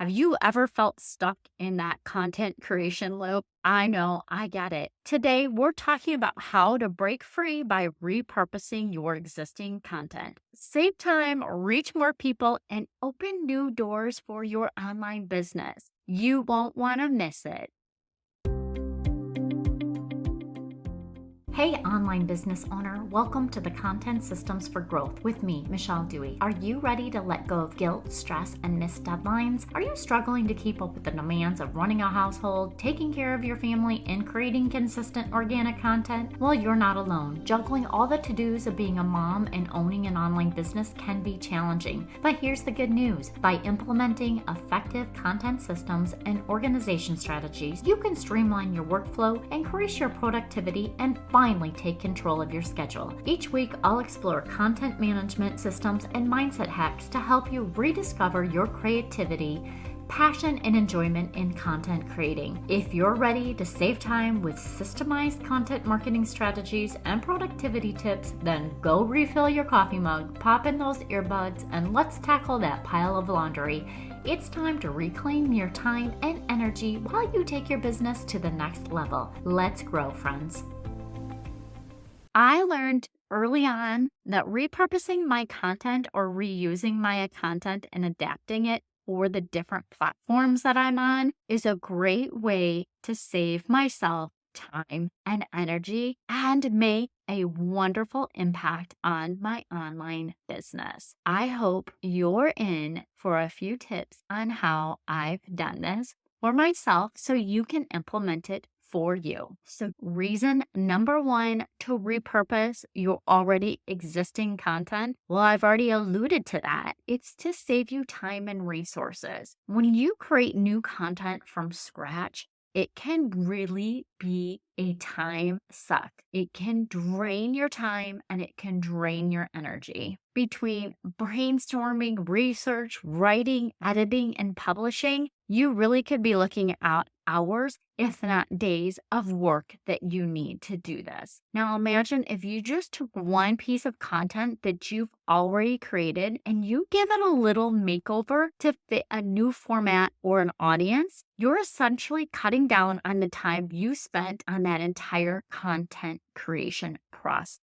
Have you ever felt stuck in that content creation loop? I know, I get it. Today, we're talking about how to break free by repurposing your existing content. Save time, reach more people, and open new doors for your online business. You won't want to miss it. Hey, online business owner, welcome to the Content Systems for Growth with me, Michelle Dewey. Are you ready to let go of guilt, stress, and missed deadlines? Are you struggling to keep up with the demands of running a household, taking care of your family, and creating consistent organic content? Well, you're not alone. Juggling all the to-dos of being a mom and owning an online business can be challenging. But here's the good news. By implementing effective content systems and organization strategies, you can streamline your workflow, increase your productivity, and finally take control of your schedule. Each week, I'll explore content management systems and mindset hacks to help you rediscover your creativity, passion, and enjoyment in content creating. If you're ready to save time with systemized content marketing strategies and productivity tips, then go refill your coffee mug, pop in those earbuds, and let's tackle that pile of laundry. It's time to reclaim your time and energy while you take your business to the next level. Let's grow, friends. I learned early on that repurposing my content or reusing my content and adapting it for the different platforms that I'm on is a great way to save myself time and energy and make a wonderful impact on my online business. I hope you're in for a few tips on how I've done this for myself so you can implement it for you. So reason number one to repurpose your already existing content. Well, I've already alluded to that. It's to save you time and resources. When you create new content from scratch, it can really be a time suck. It can drain your time and it can drain your energy. Between brainstorming, research, writing, editing, and publishing, you really could be looking at hours, if not days, of work that you need to do this. Now, imagine if you just took one piece of content that you've already created and you give it a little makeover to fit a new format or an audience. You're essentially cutting down on the time you spent on that entire content creation process.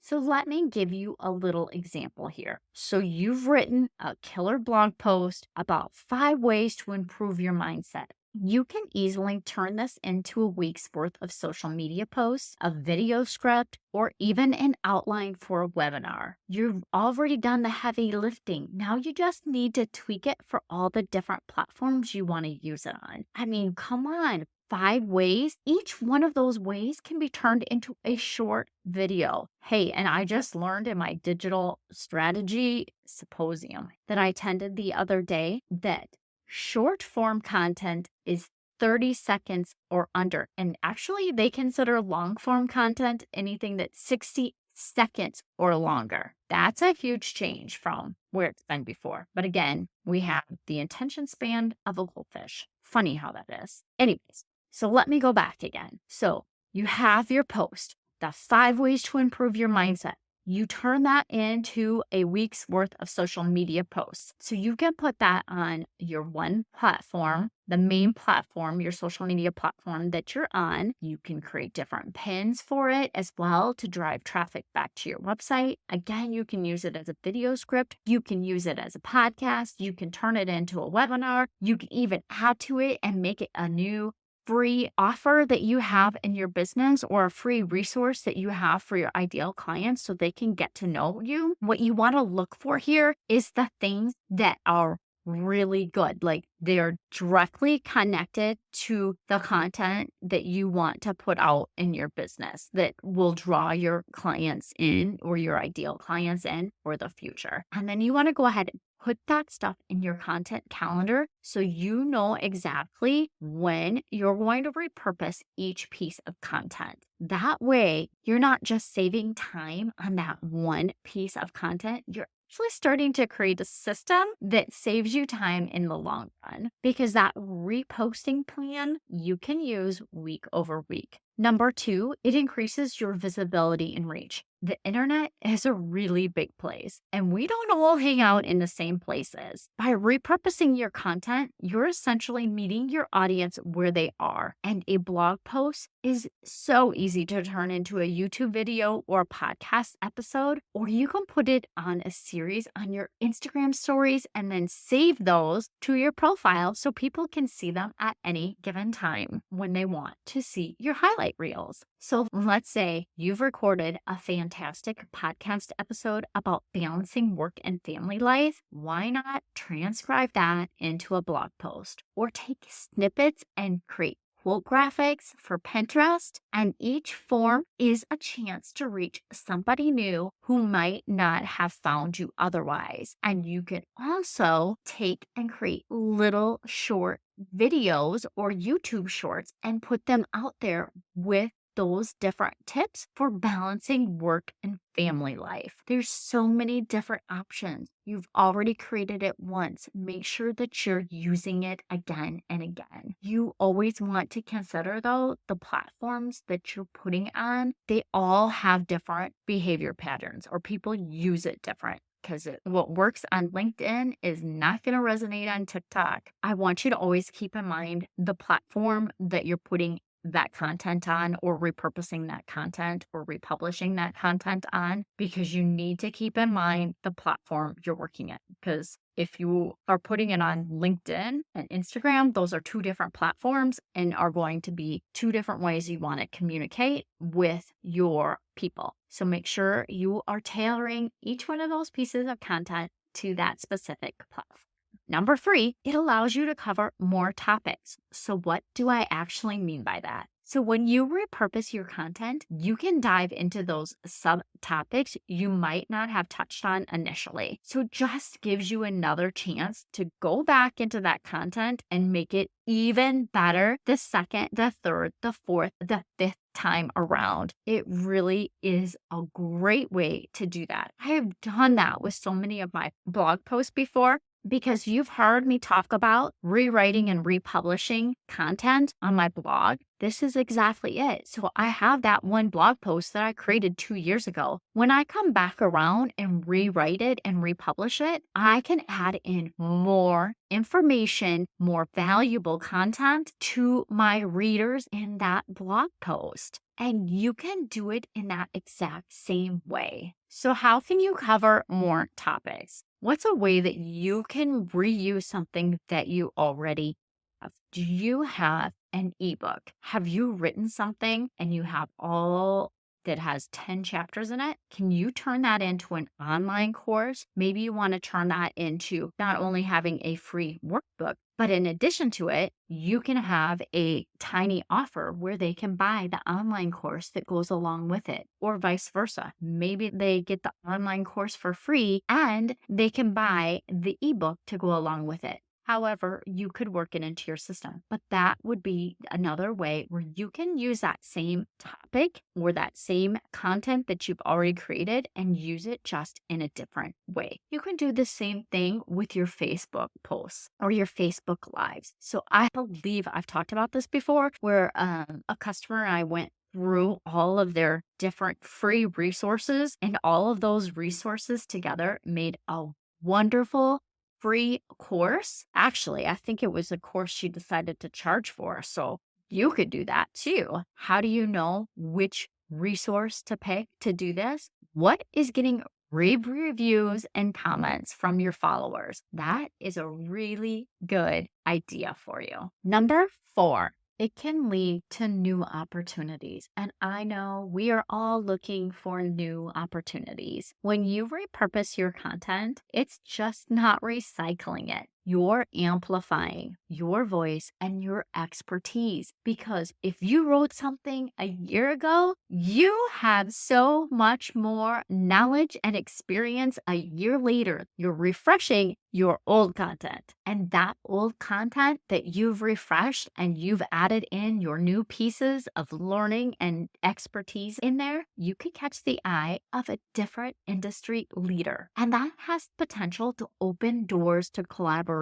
So let me give you a little example here. So you've written a killer blog post about 5 ways to improve your mindset. You can easily turn this into a week's worth of social media posts, a video script, or even an outline for a webinar. You've already done the heavy lifting. Now you just need to tweak it for all the different platforms you want to use it on. I mean, come on. 5 ways. Each one of those ways can be turned into a short video. Hey, and I just learned in my digital strategy symposium that I attended the other day that short form content is 30 seconds or under. And actually, they consider long form content anything that's 60 seconds or longer. That's a huge change from where it's been before. But again, we have the attention span of a goldfish. Funny how that is. Anyways, so let me go back again. So you have your post, the 5 ways to improve your mindset. You turn that into a week's worth of social media posts. So you can put that on your one platform, the main platform, your social media platform that you're on. You can create different pins for it as well to drive traffic back to your website. Again, you can use it as a video script. You can use it as a podcast. You can turn it into a webinar. You can even add to it and make it a new free offer that you have in your business or a free resource that you have for your ideal clients so they can get to know you. What you want to look for here is the things that are really good. Like they're directly connected to the content that you want to put out in your business that will draw your clients in or your ideal clients in for the future. And then you want to go ahead and put that stuff in your content calendar so you know exactly when you're going to repurpose each piece of content. That way, you're not just saving time on that one piece of content, you're actually starting to create a system that saves you time in the long run because that reposting plan you can use week over week. Number 2, it increases your visibility and reach. The internet is a really big place, and we don't all hang out in the same places. By repurposing your content, you're essentially meeting your audience where they are. And a blog post is so easy to turn into a YouTube video or a podcast episode, or you can put it on a series on your Instagram stories and then save those to your profile so people can see them at any given time when they want to see your highlight reels. So let's say you've recorded a fantastic podcast episode about balancing work and family life. Why not transcribe that into a blog post or take snippets and create quote graphics for Pinterest? And each form is a chance to reach somebody new who might not have found you otherwise. And you can also take and create little short videos or YouTube shorts and put them out there with those different tips for balancing work and family life. There's so many different options. You've already created it once. Make sure that you're using it again and again. You always want to consider, though, the platforms that you're putting on, they all have different behavior patterns or people use it different. Because what works on LinkedIn is not going to resonate on TikTok. I want you to always keep in mind the platform that you're putting that content on or repurposing that content or republishing that content on, because you need to keep in mind the platform you're working at. Because if you are putting it on LinkedIn and Instagram, those are two different platforms and are going to be two different ways you want to communicate with your people. So make sure you are tailoring each one of those pieces of content to that specific platform. Number 3, it allows you to cover more topics. So what do I actually mean by that? So when you repurpose your content, you can dive into those subtopics you might not have touched on initially. So just gives you another chance to go back into that content and make it even better the second, the third, the fourth, the fifth time around. It really is a great way to do that. I have done that with so many of my blog posts before, because you've heard me talk about rewriting and republishing content on my blog. This is exactly it. So I have that one blog post that I created 2 years ago. When I come back around and rewrite it and republish it, I can add in more information, more valuable content to my readers in that blog post. And you can do it in that exact same way. So how can you cover more topics? What's a way that you can reuse something that you already have? Do you have an ebook? Have you written something and you have all that has 10 chapters in it? Can you turn that into an online course? Maybe you want to turn that into not only having a free workbook, but in addition to it, you can have a tiny offer where they can buy the online course that goes along with it, or vice versa. Maybe they get the online course for free and they can buy the ebook to go along with it. However, you could work it into your system, but that would be another way where you can use that same topic or that same content that you've already created and use it just in a different way. You can do the same thing with your Facebook posts or your Facebook lives. So I believe I've talked about this before, where a customer and I went through all of their different free resources, and all of those resources together made a wonderful free course. Actually, I think it was a course she decided to charge for. So you could do that too. How do you know which resource to pick to do this? What is getting rave reviews and comments from your followers? That is a really good idea for you. Number 4, it can lead to new opportunities. And I know we are all looking for new opportunities. When you repurpose your content, it's just not recycling it. You're amplifying your voice and your expertise, because if you wrote something a year ago, you have so much more knowledge and experience a year later. You're refreshing your old content, and that old content that you've refreshed and you've added in your new pieces of learning and expertise in there, you could catch the eye of a different industry leader. And that has potential to open doors to collaborations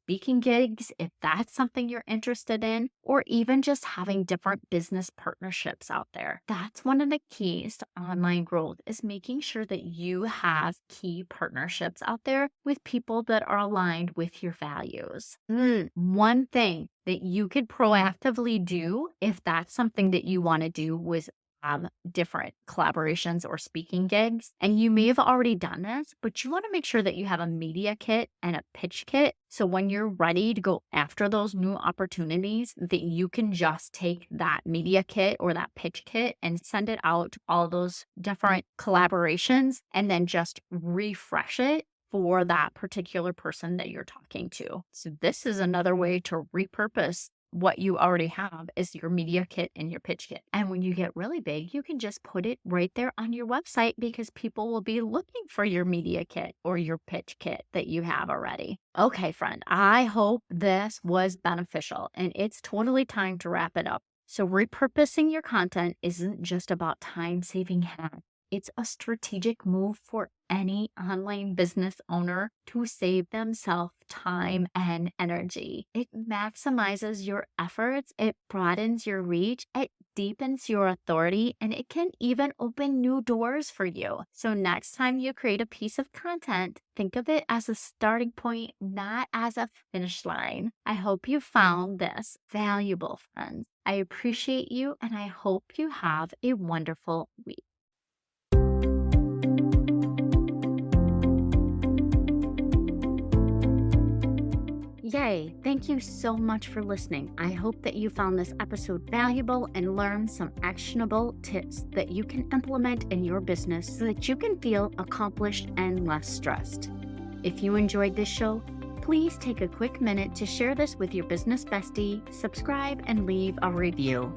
speaking gigs if that's something you're interested in, or even just having different business partnerships out there. That's one of the keys to online growth is making sure that you have key partnerships out there with people that are aligned with your values. One thing that you could proactively do if that's something that you want to do with different collaborations or speaking gigs. And you may have already done this, but you want to make sure that you have a media kit and a pitch kit. So when you're ready to go after those new opportunities, that you can just take that media kit or that pitch kit and send it out to all those different collaborations and then just refresh it for that particular person that you're talking to. So this is another way to repurpose what you already have is your media kit and your pitch kit. And when you get really big, you can just put it right there on your website because people will be looking for your media kit or your pitch kit that you have already. Okay, friend, I hope this was beneficial and it's totally time to wrap it up. So repurposing your content isn't just about time-saving hacks. It's a strategic move for any online business owner to save themselves time and energy. It maximizes your efforts, it broadens your reach, it deepens your authority, and it can even open new doors for you. So next time you create a piece of content, think of it as a starting point, not as a finish line. I hope you found this valuable, friends. I appreciate you, and I hope you have a wonderful week. Yay! Thank you so much for listening. I hope that you found this episode valuable and learned some actionable tips that you can implement in your business so that you can feel accomplished and less stressed. If you enjoyed this show, please take a quick minute to share this with your business bestie, subscribe, and leave a review.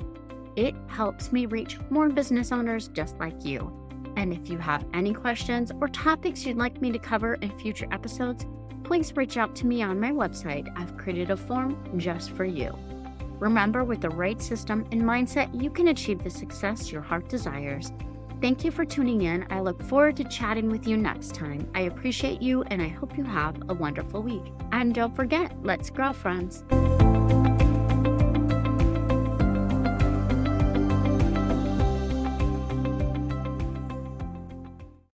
It helps me reach more business owners just like you. And if you have any questions or topics you'd like me to cover in future episodes, please reach out to me on my website. I've created a form just for you. Remember, with the right system and mindset, you can achieve the success your heart desires. Thank you for tuning in. I look forward to chatting with you next time. I appreciate you and I hope you have a wonderful week. And don't forget, let's grow, friends.